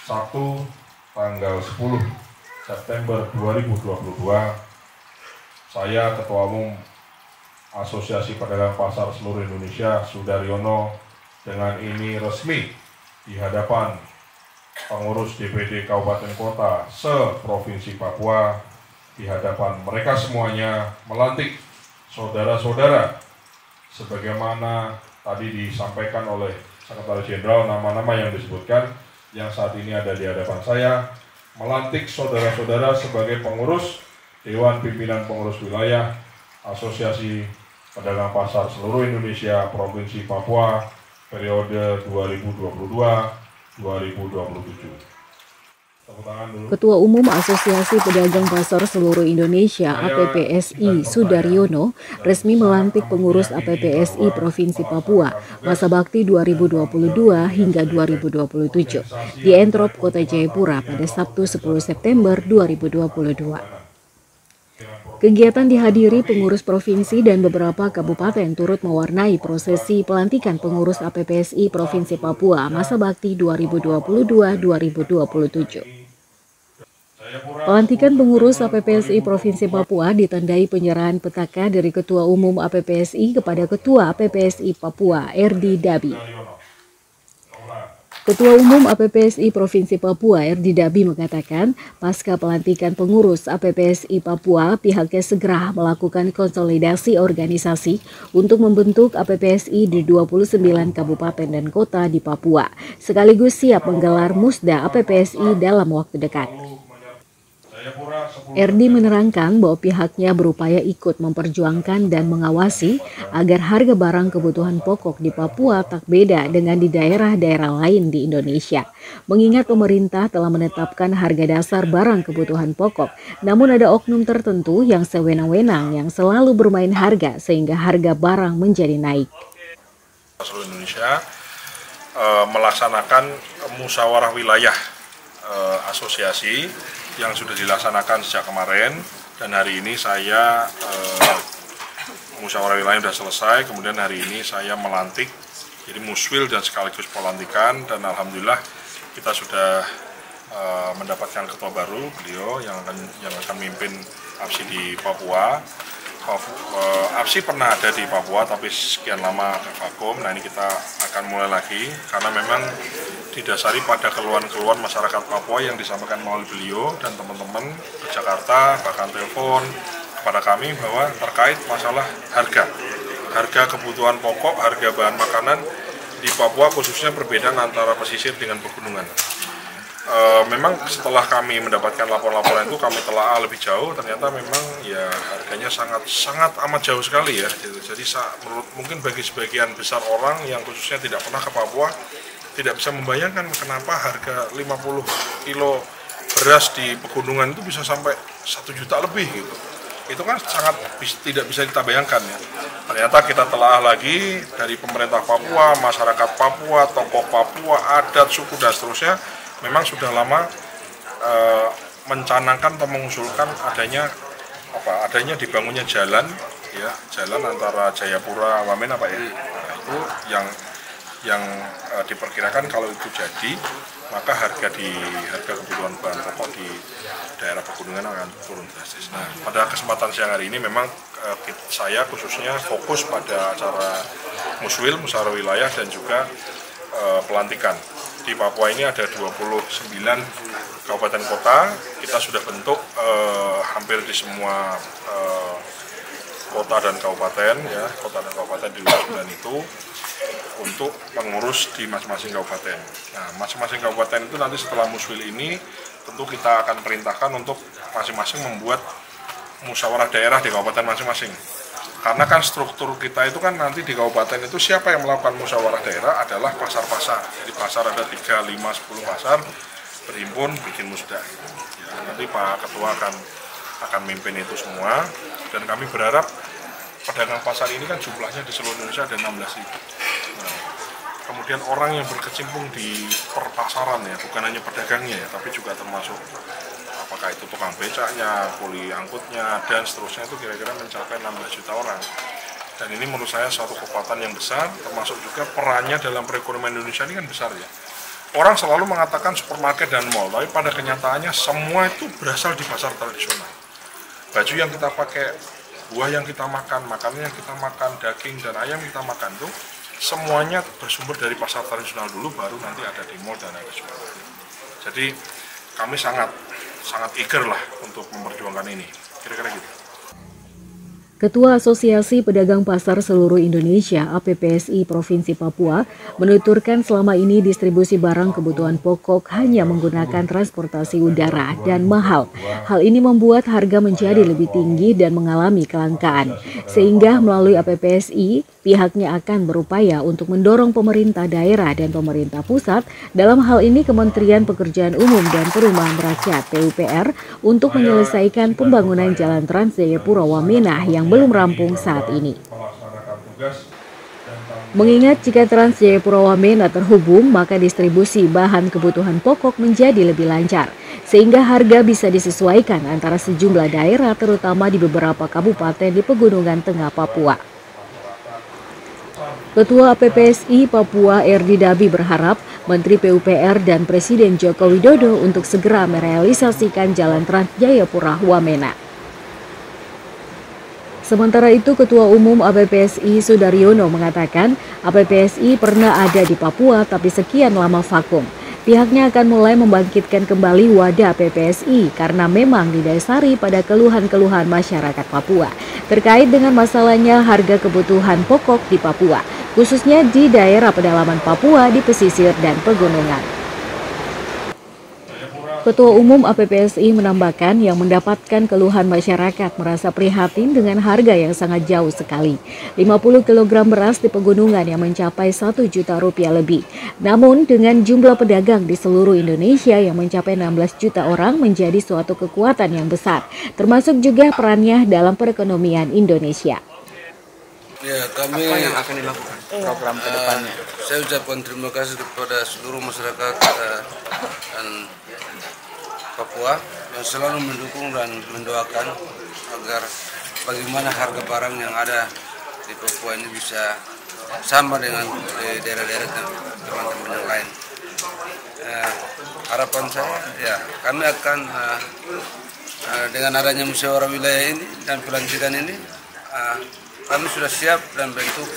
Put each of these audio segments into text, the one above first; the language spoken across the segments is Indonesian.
Sabtu tanggal 10 September 2022, saya Ketua Umum Asosiasi Pedagang Pasar Seluruh Indonesia Sudaryono dengan ini resmi di hadapan pengurus DPD Kabupaten Kota se-Provinsi Papua, di hadapan mereka semuanya melantik saudara-saudara sebagaimana tadi disampaikan oleh Sekretaris Jenderal nama-nama yang disebutkan yang saat ini ada di hadapan saya, melantik saudara-saudara sebagai pengurus Dewan Pimpinan Pengurus Wilayah Asosiasi Pedagang Pasar Seluruh Indonesia Provinsi Papua periode 2022-2027. Ketua Umum Asosiasi Pedagang Pasar Seluruh Indonesia APPSI Sudaryono resmi melantik pengurus APPSI Provinsi Papua masa bakti 2022 hingga 2027 di Entrop, Kota Jayapura pada Sabtu 10 September 2022. Kegiatan dihadiri pengurus provinsi dan beberapa kabupaten turut mewarnai prosesi pelantikan pengurus APPSI Provinsi Papua masa bakti 2022-2027. Pelantikan pengurus APPSI Provinsi Papua ditandai penyerahan petaka dari Ketua Umum APPSI kepada Ketua APPSI Papua Erdi Dabi. Ketua Umum APPSI Provinsi Papua Erdi Dabi mengatakan, pasca pelantikan pengurus APPSI Papua, pihaknya segera melakukan konsolidasi organisasi untuk membentuk APPSI di 29 kabupaten dan kota di Papua, sekaligus siap menggelar musda APPSI dalam waktu dekat. Erdi menerangkan bahwa pihaknya berupaya ikut memperjuangkan dan mengawasi agar harga barang kebutuhan pokok di Papua tak beda dengan di daerah-daerah lain di Indonesia. Mengingat pemerintah telah menetapkan harga dasar barang kebutuhan pokok, namun ada oknum tertentu yang sewenang-wenang yang selalu bermain harga sehingga harga barang menjadi naik. Seluruh Indonesia melaksanakan musyawarah wilayah asosiasi yang sudah dilaksanakan sejak kemarin, dan hari ini saya musyawarah wilayah sudah selesai, kemudian hari ini saya melantik jadi muswil dan sekaligus pelantikan, dan alhamdulillah kita sudah mendapatkan ketua baru, beliau yang akan memimpin APSI di Papua. APSI pernah ada di Papua tapi sekian lama vakum. Nah, ini kita akan mulai lagi karena memang didasari pada keluhan-keluhan masyarakat Papua yang disampaikan melalui beliau dan teman-teman ke Jakarta, bahkan telepon kepada kami bahwa terkait masalah harga kebutuhan pokok, harga bahan makanan di Papua khususnya perbedaan antara pesisir dengan pegunungan. Memang setelah kami mendapatkan laporan-laporan itu, kami telah lebih jauh, ternyata memang ya harganya sangat amat jauh sekali ya. Jadi mungkin bagi sebagian besar orang yang khususnya tidak pernah ke Papua tidak bisa membayangkan kenapa harga 50 kilo beras di pegunungan itu bisa sampai 1 juta lebih gitu. Itu kan tidak bisa kita bayangkan ya. Ternyata kita telah lagi dari pemerintah Papua, masyarakat Papua, tokoh Papua, adat, suku dan seterusnya, memang sudah lama mencanangkan atau mengusulkan adanya dibangunnya jalan antara Jayapura Wamen ya. Nah, itu yang diperkirakan kalau itu jadi, maka harga kebutuhan bahan pokok di daerah pegunungan akan turun drastis. Nah, pada kesempatan siang hari ini memang saya khususnya fokus pada acara musyawarah wilayah dan juga pelantikan. Di Papua ini ada 29 kabupaten kota, kita sudah bentuk hampir di semua kota dan kabupaten di 29 itu untuk pengurus di masing-masing kabupaten. Nah, masing-masing kabupaten itu nanti setelah muswil ini tentu kita akan perintahkan untuk masing-masing membuat musyawarah daerah di kabupaten masing-masing. Karena kan struktur kita itu kan nanti di kabupaten itu siapa yang melakukan musyawarah daerah adalah pasar-pasar. Jadi pasar ada 3, 5, 10 pasar berhimpun bikin musda. Ya, nanti Pak Ketua akan memimpin itu semua, dan kami berharap pedagang pasar ini kan jumlahnya di seluruh Indonesia ada 16.000. Nah, kemudian orang yang berkecimpung di perpasaran ya, bukan hanya pedagangnya ya, tapi juga termasuk apakah itu tukang becaknya, kuli angkutnya, dan seterusnya, itu kira-kira mencapai 16 juta orang. Dan ini menurut saya suatu kekuatan yang besar, termasuk juga perannya dalam perekonomian Indonesia ini kan besar ya. orang selalu mengatakan supermarket dan mall, tapi pada kenyataannya semua itu berasal di pasar tradisional. Baju yang kita pakai, buah yang kita makan, makanan yang kita makan, daging dan ayam yang kita makan tuh semuanya bersumber dari pasar tradisional dulu, baru nanti ada di mall dan ada supermarket. Jadi kami sangat eager lah untuk memperjuangkan ini, kira-kira gitu. Ketua Asosiasi Pedagang Pasar Seluruh Indonesia (APPSI) Provinsi Papua menuturkan selama ini distribusi barang kebutuhan pokok hanya menggunakan transportasi udara dan mahal. Hal ini membuat harga menjadi lebih tinggi dan mengalami kelangkaan. Sehingga melalui APPSI, pihaknya akan berupaya untuk mendorong pemerintah daerah dan pemerintah pusat, dalam hal ini Kementerian Pekerjaan Umum dan Perumahan Rakyat (PUPR) untuk menyelesaikan pembangunan Jalan Trans Jayapura Wamena yang belum rampung saat ini. Mengingat jika Trans Jayapura Wamena terhubung, maka distribusi bahan kebutuhan pokok menjadi lebih lancar, sehingga harga bisa disesuaikan antara sejumlah daerah, terutama di beberapa kabupaten di Pegunungan Tengah Papua. Ketua APPSI Papua Erdi Dabi berharap Menteri PUPR dan Presiden Joko Widodo untuk segera merealisasikan Jalan Trans Jayapura Wamena. Sementara itu, Ketua Umum APPSI Sudaryono mengatakan APPSI pernah ada di Papua tapi sekian lama vakum. Pihaknya akan mulai membangkitkan kembali wadah APPSI karena memang didasari pada keluhan-keluhan masyarakat Papua terkait dengan masalahnya harga kebutuhan pokok di Papua, khususnya di daerah pedalaman Papua di pesisir dan pegunungan. Ketua Umum APPSI menambahkan yang mendapatkan keluhan masyarakat merasa prihatin dengan harga yang sangat jauh sekali. 50 kg beras di pegunungan yang mencapai 1 juta rupiah lebih. Namun dengan jumlah pedagang di seluruh Indonesia yang mencapai 16 juta orang menjadi suatu kekuatan yang besar, termasuk juga perannya dalam perekonomian Indonesia. Ya, kami apa yang akan dilakukan program ke depannya? Saya ucapkan terima kasih kepada seluruh masyarakat dan Papua yang selalu mendukung dan mendoakan agar bagaimana harga barang yang ada di Papua ini bisa sama dengan daerah-daerah teman-teman yang lain. Harapan saya, ya kami akan dengan adanya musyawarah wilayah ini dan pelantikan ini, kami sudah siap dan bentuk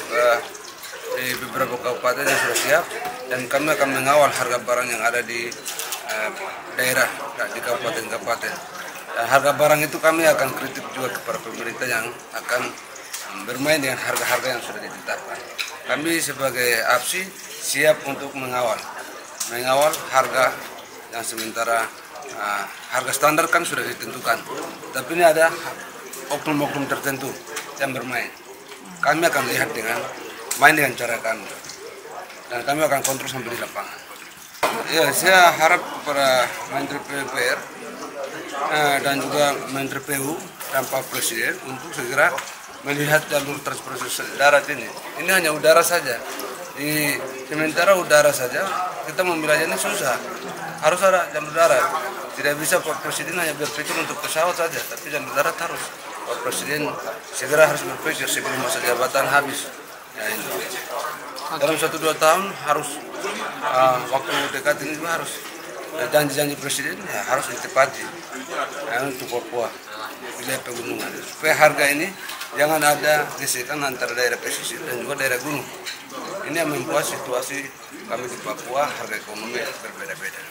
di beberapa kabupaten yang sudah siap, dan kami akan mengawal harga barang yang ada di daerah di kabupaten-kabupaten. Harga barang itu kami akan kritik juga kepada pemerintah yang akan bermain dengan harga-harga yang sudah ditetapkan. Kami sebagai APSI siap untuk mengawal harga yang sementara harga standar kan sudah ditentukan, tapi ini ada oknum-oknum tertentu yang bermain. Kami akan lihat main dengan cara kami, dan kami akan kontrol sampai di lapangan. Ya, saya harap kepada Menteri PUPR dan juga Menteri PU dan Pak Presiden untuk segera melihat jalur transportasi darat ini. Ini hanya udara saja. Sementara udara saja kita memilih ini susah. Harus ada jalur darat. Tidak bisa Pak Presiden hanya berpikir untuk pesawat saja, tapi jalur darat harus. Pak Presiden segera harus berpikir sebelum masa jabatan habis. Ya, ini. Dalam 1-2 tahun harus waktu dekat ini juga harus janji-janji Presiden ya harus ditepati untuk Papua wilayah pegunungan, supaya harga ini jangan ada gesekan antara daerah pesisir dan juga daerah gunung. Ini yang membuat situasi kami di Papua harga ekonomi berbeda-beda.